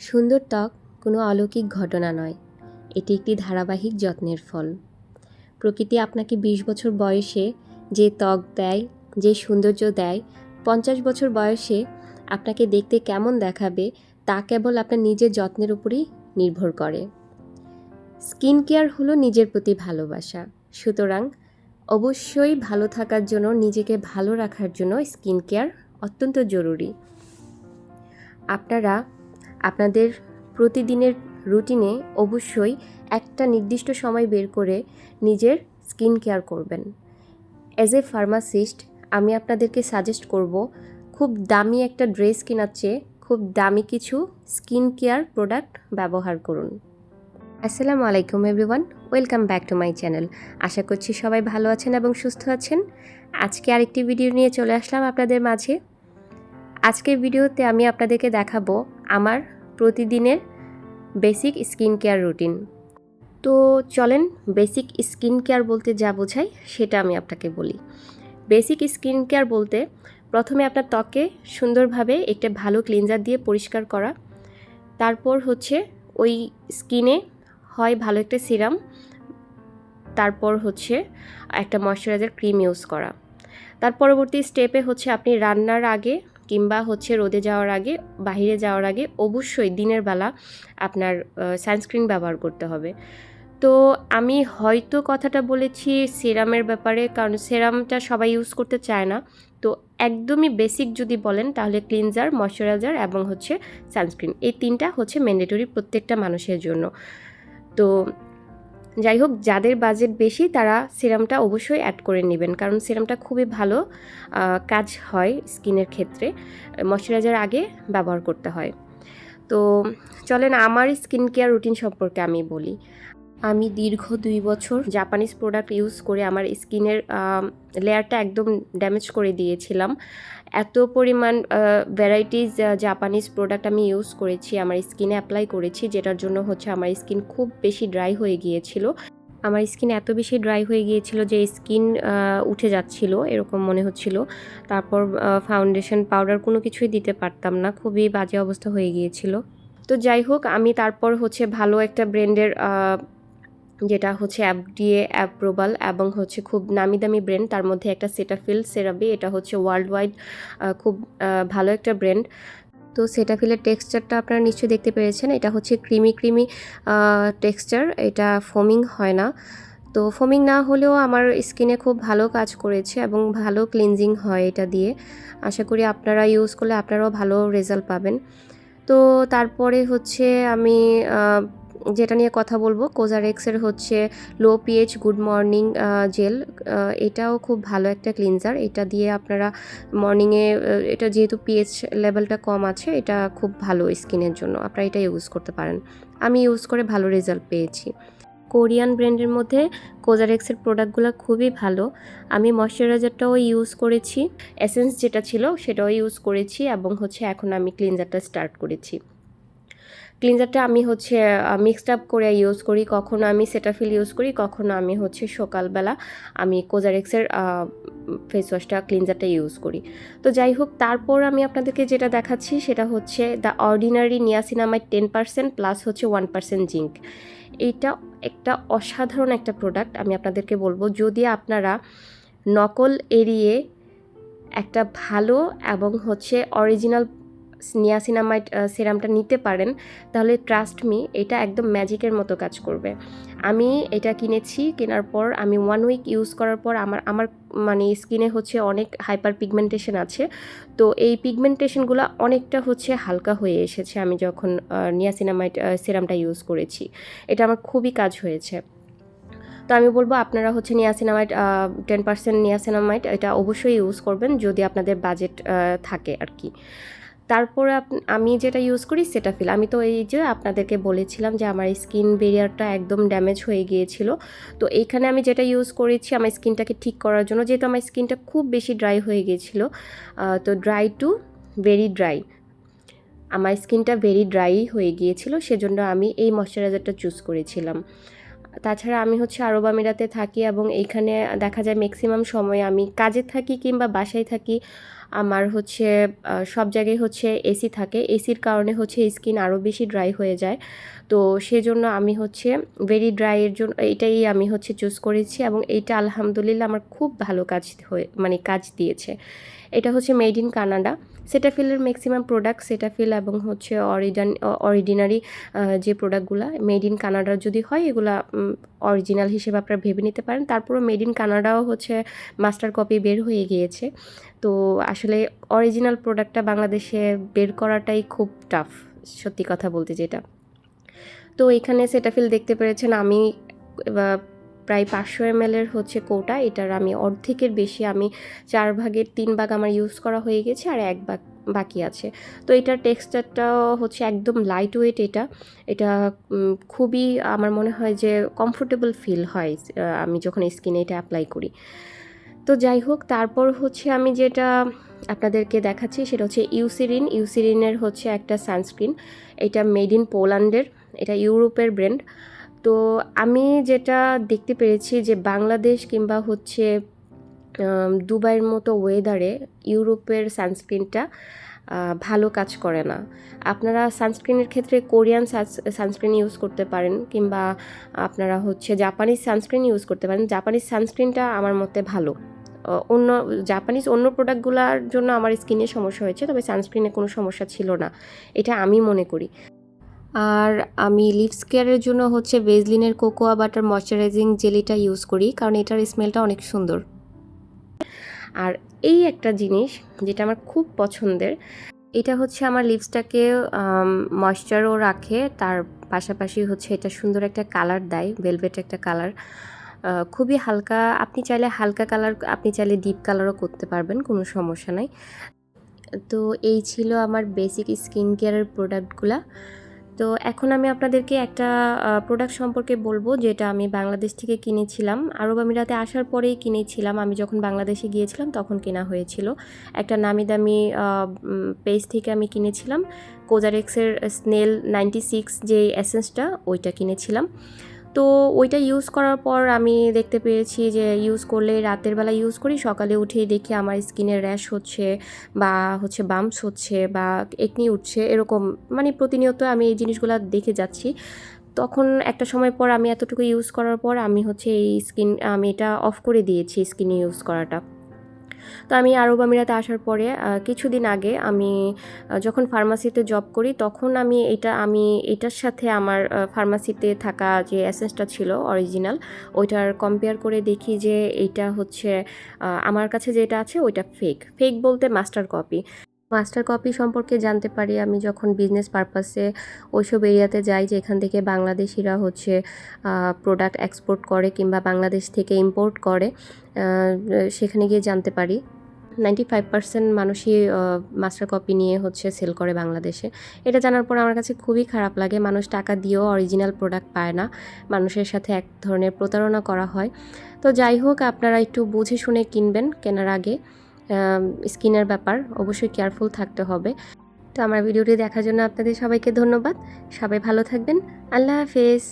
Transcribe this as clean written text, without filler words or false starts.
সুন্দর ত্বক কোনো অলৌকিক ঘটনা নয়, এটি একটি ধারাবাহিক যত্নের ফল। প্রকৃতি আপনাকে ২০ বছর বয়সে যে ত্বক দেয়, যে সৌন্দর্য দেয়, ৫০ বছর বয়সে আপনাকে দেখতে কেমন দেখাবে তা কেবল আপনার নিজের যত্নের উপরই নির্ভর করে। স্কিন কেয়ার হলো নিজের প্রতি ভালোবাসা। সুতরাং অবশ্যই ভালো থাকার জন্য, নিজেকে ভালো রাখার জন্য স্কিন কেয়ার অত্যন্ত জরুরি। আপনারা আপনাদের প্রতিদিনের রুটিনে অবশ্যই একটা নির্দিষ্ট সময় বের করে নিজের স্কিন কেয়ার করবেন। অ্যাজ এ ফার্মাসিস্ট আমি আপনাদেরকে সাজেস্ট করব, খুব দামি একটা ড্রেস কেনার চেয়ে খুব দামি কিছু স্কিন কেয়ার প্রোডাক্ট ব্যবহার করুন। আসসালামু আলাইকুম everyone, welcome back to my channel. আশা করছি সবাই ভালো আছেন এবং সুস্থ আছেন। আজকে আরেকটি ভিডিও নিয়ে চলে আসলাম আপনাদের মাঝে। আজকের ভিডিওতে আমি আপনাদেরকে দেখাবো আমার প্রতিদিনের বেসিক স্কিন কেয়ার রুটিন। তো চলেন, বেসিক স্কিন কেয়ার বলতে যা বোঝায় সেটা আমি আপনাকে বলি। বেসিক স্কিন কেয়ার বলতে প্রথমে আপনার ত্বকে সুন্দরভাবে একটা ভালো ক্লিনজার দিয়ে পরিষ্কার করা, তারপর হচ্ছে ওই স্কিনে হয় ভালো একটা সিরাম, তারপর হচ্ছে একটা ময়শ্চারাইজার ক্রিম ইউজ করা। তার পরবর্তী স্টেপে হচ্ছে আপনি রান্নার আগে কিংবা হচ্ছে রোদে যাওয়ার আগে, বাইরে যাওয়ার আগে অবশ্যই দিনের বেলা আপনার সানস্ক্রিন ব্যবহার করতে হবে। তো আমি হয়তো কথাটা বলেছি সিরামের ব্যাপারে, কারণ সিরামটা সবাই ইউজ করতে চায় না। তো একদমই বেসিক যদি বলেন তাহলে ক্লিনজার, ময়শ্চারাইজার এবং হচ্ছে সানস্ক্রিন, এই তিনটা হচ্ছে ম্যান্ডেটরি প্রত্যেকটা মানুষের জন্য। তো যাই হোক, যাদের বাজেট বেশি তারা সিরামটা অবশ্যই অ্যাড করে নেবেন, কারণ সিরামটা খুবই ভালো কাজ হয় স্কিনের ক্ষেত্রে। ময়শ্চারাইজার আগে ব্যবহার করতে হয়। তো চলেন আমার স্কিন কেয়ার রুটিন সম্পর্কে আমি বলি। আমি দীর্ঘ ২ বছর জাপানিজ প্রোডাক্ট ইউজ করে আমার স্কিনের লেয়ারটা একদম ড্যামেজ করে দিয়েছিলাম। এত পরিমাণ ভ্যারাইটিস জাপানিজ প্রোডাক্ট আমি ইউজ করেছি, আমার স্কিনে অ্যাপ্লাই করেছি, যেটার জন্য হচ্ছে আমার স্কিন খুব বেশি ড্রাই হয়ে গিয়েছিল। আমার স্কিন এত বেশি ড্রাই হয়ে গিয়েছিল যে স্কিন উঠে যাচ্ছিল এরকম মনে হচ্ছিল। তারপর ফাউন্ডেশন, পাউডার কোনো কিছুই দিতে পারতাম না, খুবই বাজে অবস্থা হয়ে গিয়েছিল। তো যাই হোক, আমি তারপর হচ্ছে ভালো একটা ব্র্যান্ডের, যেটা হচ্ছে FDA অ্যাপ্রুভাল এবং হচ্ছে খুব নামি দামি ব্র্যান্ড, তার মধ্যে একটা সেটাফিল সেরাবি, এটা হচ্ছে ওয়ার্ল্ড ওয়াইড খুব ভালো একটা ব্র্যান্ড। তো সেটাফিলের টেক্সচারটা আপনারা নিশ্চয়ই দেখতে পেরেছেন, এটা হচ্ছে ক্রিমি টেক্সচার, এটা ফোমিং হয় না। তো ফোমিং না হলেও আমার স্কিনে খুব ভালো কাজ করেছে এবং ভালো ক্লিনজিং হয় এটা দিয়ে। আশা করি আপনারা ইউজ করলে আপনারাও ভালো রেজাল্ট পাবেন। তো তারপরে হচ্ছে আমি যেটা নিয়ে কথা বলবো, কোজারেক্সের হচ্ছে low pH good morning gel, এটাও খুব ভালো একটা ক্লিনজার। এটা দিয়ে আপনারা মর্নিংয়ে, এটা যেহেতু পিএইচ লেভেলটা কম আছে, এটা খুব ভালো স্কিনের জন্য, আপনারা এটা ইউজ করতে পারেন। আমি ইউজ করে ভালো রেজাল্ট পেয়েছি। কোরিয়ান ব্র্যান্ডের মধ্যে কোজারেক্সের প্রোডাক্টগুলো খুবই ভালো। আমি ময়শ্চারাইজারটাও ইউজ করেছি, এসেন্স যেটা ছিল সেটাও ইউজ করেছি এবং হচ্ছে এখন আমি ক্লিনজারটা স্টার্ট করেছি। ক্লিনজারটা আমি হচ্ছে মিক্সড আপ করে ইউজ করি, কখনো আমি সেটাফিল ইউজ করি, কখনো আমি হচ্ছে সকালবেলা আমি কোজারেক্সের ফেস ওয়াশটা, ক্লিনজারটা ইউজ করি। তো যাই হোক, তারপর আমি আপনাদেরকে যেটা দেখাচ্ছি সেটা হচ্ছে দ্য অর্ডিনারি নিয়াসিনামাইড 10% প্লাস হচ্ছে 1% জিঙ্ক। এইটা একটা অসাধারণ একটা প্রোডাক্ট। আমি আপনাদেরকে বলবো, যদি আপনারা নকল এড়িয়ে একটা ভালো এবং হচ্ছে অরিজিনাল নিয়াসিনামাইড সিরামটা নিতে পারেন, তাহলে ট্রাস্ট মি, এটা একদম ম্যাজিকের মতো কাজ করবে। আমি এটা কিনেছি, কেনার পর আমি 1 উইক ইউজ করার পর আমার মানে স্কিনে হচ্ছে অনেক হাইপার পিগমেন্টেশন আছে। তো এই পিগমেন্টেশনগুলো অনেকটা হচ্ছে হালকা হয়ে এসেছে আমি যখন নিয়াসিনামাইড সিরামটা ইউজ করেছি। এটা আমার খুবই কাজ হয়েছে। তো আমি বলবো আপনারা হচ্ছে নিয়াসিনামাইড 10% নিয়াসিনামাইড এটা অবশ্যই ইউজ করবেন যদি আপনাদের বাজেট থাকে আর কি। তারপরে আমি যেটা ইউজ করি সেটাফিল। আমি তো এই যে আপনাদেরকে বলেছিলাম যে আমার স্কিন ব্যারিয়ারটা একদম ড্যামেজ হয়ে গিয়েছিল। তো এইখানে আমি যেটা ইউজ করেছি আমার স্কিনটাকে ঠিক করার জন্য, যেহেতু আমার স্কিনটা খুব বেশি ড্রাই হয়ে গিয়েছিলো, তো ড্রাই টু ভেরি ড্রাই, আমার স্কিনটা ভেরি ড্রাই হয়ে গিয়েছিল, সেজন্য আমি এই ময়শ্চারাইজারটা চুজ করেছিলাম। তাছাড়া আমি হচ্ছে আরব আমিরাতে থাকি এবং এইখানে দেখা যায় ম্যাক্সিমাম সময় আমি কাজে থাকি কিংবা বাসায় থাকি, আমার হচ্ছে সব জায়গায় হচ্ছে এসি থাকে, এসির কারণে হচ্ছে স্কিন আরও বেশি ড্রাই হয়ে যায়। তো সেজন্য আমি হচ্ছে ভেরি ড্রাইয়ের জন্য এইটাই আমি হচ্ছে চুজ করেছি, এবং এইটা আলহামদুলিল্লাহ আমার খুব ভালো কাজ দিয়েছে। এটা হচ্ছে মেড ইন কানাডা। সেটাফিলের ম্যাক্সিমাম প্রোডাক্ট, সেটাফিল এবং হচ্ছে অরিডিনারি যে প্রোডাক্টগুলো মেড ইন কানাডার যদি হয়, এগুলা অরিজিনাল হিসেবে আপনারা ভেবে নিতে পারেন। তারপরও মেড ইন কানাডাও হচ্ছে মাস্টার কপি বের হয়ে গিয়েছে। তো আসলে অরিজিনাল প্রোডাক্টটা বাংলাদেশে বের করাটাই খুব টাফ, সত্যি কথা বলতে যেটা। তো এখানে সেটাফিল দেখতে পেরেছেন আমি প্রায় 500 ml হচ্ছে কৌটা, এটার আমি অর্ধেকের বেশি, আমি 4 ভাগের 3 ভাগ আমার ইউজ করা হয়ে গেছে, আর 1 ভাগ বাকি আছে। তো এটার টেক্সচারটাও হচ্ছে একদম লাইট ওয়েট। এটা খুবই আমার মনে হয় যে কমফোর্টেবল ফিল হয় আমি যখন স্কিনে এটা অ্যাপ্লাই করি। তো যাই হোক, তারপর হচ্ছে আমি যেটা আপনাদেরকে দেখাচ্ছি সেটা হচ্ছে ইউসিরিনের হচ্ছে একটা সানস্ক্রিন। এটা মেড ইন পোল্যান্ডের, এটা ইউরোপের ব্র্যান্ড। তো আমি যেটা দেখতে পেরেছি যে বাংলাদেশ কিংবা হচ্ছে দুবাইয়ের মতো ওয়েদারে ইউরোপের সানস্ক্রিনটা ভালো কাজ করে না। আপনারা সানস্ক্রিনের ক্ষেত্রে কোরিয়ান সানস্ক্রিন ইউজ করতে পারেন, কিংবা আপনারা হচ্ছে জাপানিজ সানস্ক্রিন ইউজ করতে পারেন। জাপানিজ সানস্ক্রিনটা আমার মতে ভালো। অন্য প্রোডাক্টগুলোর জন্য আমার স্কিনে সমস্যা হয়েছে, তবে সানস্ক্রিনে কোনো সমস্যা ছিল না, এটা আমি মনে করি। আর আমি লিপস কেয়ারের জন্য হচ্ছে ভেজলিনের কোকোয়া বাটার ময়শ্চারাইজিং জেলিটা ইউজ করি, কারণ এটার স্মেলটা অনেক সুন্দর। আর এই একটা জিনিস যেটা আমার খুব পছন্দের, এটা হচ্ছে আমার লিপসটাকে ময়শ্চারও রাখে, তার পাশাপাশি হচ্ছে এটা সুন্দর একটা কালার দেয়, ভেলভেট একটা কালার, খুবই হালকা। আপনি চাইলে হালকা কালার, আপনি চাইলে ডিপ কালারও করতে পারবেন, কোনো সমস্যা নাই। তো এই ছিল আমার বেসিক স্কিন কেয়ারের প্রোডাক্টগুলা। তো এখন আমি আপনাদেরকে একটা প্রোডাক্ট সম্পর্কে বলবো, যেটা আমি বাংলাদেশ থেকে কিনেছিলাম। আরব আমিরাতে আসার পরেই কিনেছিলাম, আমি যখন বাংলাদেশে গিয়েছিলাম তখন কেনা হয়েছিল। একটা নামি দামি পেজ থেকে আমি কিনেছিলাম, কোজারেক্সের স্নেল 96 যে এসেন্সটা, ওইটা কিনেছিলাম। তো ওইটা ইউজ করার পর আমি দেখতে পেয়েছি যে ইউজ করলে, রাতের বেলা ইউজ করি, সকালে উঠেই দেখি আমার স্কিনের র্যাশ হচ্ছে, বা হচ্ছে বাম্পস হচ্ছে, বা একনি উঠছে, এরকম মানে প্রতিনিয়ত আমি এই জিনিসগুলো দেখে যাচ্ছি। তখন একটা সময় পর আমি এতটুকু ইউজ করার পর আমি হচ্ছে আমি এটা অফ করে দিয়েছি, স্কিনে ইউজ করাটা। তো আমি আরব আমিরাতে আসার পরে কিছুদিন আগে আমি যখন ফার্মাসিতে জব করি, তখন আমি এটার সাথে আমার ফার্মাসিতে থাকা যে এসেন্সটা ছিল অরিজিনাল, ওইটার কম্পেয়ার করে দেখি যে এইটা হচ্ছে আমার কাছে যেটা আছে ওইটা ফেক বলতে মাস্টার কপি সম্পর্কে জানতে পারি আমি যখন বিজনেস পারপাসে ওইসব এরিয়াতে যাই, যেখান থেকে বাংলাদেশিরা হচ্ছে প্রোডাক্ট এক্সপোর্ট করে কিংবা বাংলাদেশ থেকে ইম্পোর্ট করে, সেখানে গিয়ে জানতে পারি 95% মানুষই মাস্টার কপি নিয়ে হচ্ছে সেল করে বাংলাদেশে। এটা জানার পর আমার কাছে খুবই খারাপ লাগে, মানুষ টাকা দিয়েও অরিজিনাল প্রোডাক্ট পায় না, মানুষের সাথে এক ধরনের প্রতারণা করা হয়। তো যাই হোক, আপনারা একটু বুঝে শুনে কিনবেন, কেনার আগে স্কিনের ব্যাপার অবশ্যই কেয়ারফুল থাকতে হবে। তো আমার ভিডিওটি দেখার জন্য আপনাদের সবাইকে ধন্যবাদ। সবাই ভালো থাকবেন। আল্লাহ হাফেজ।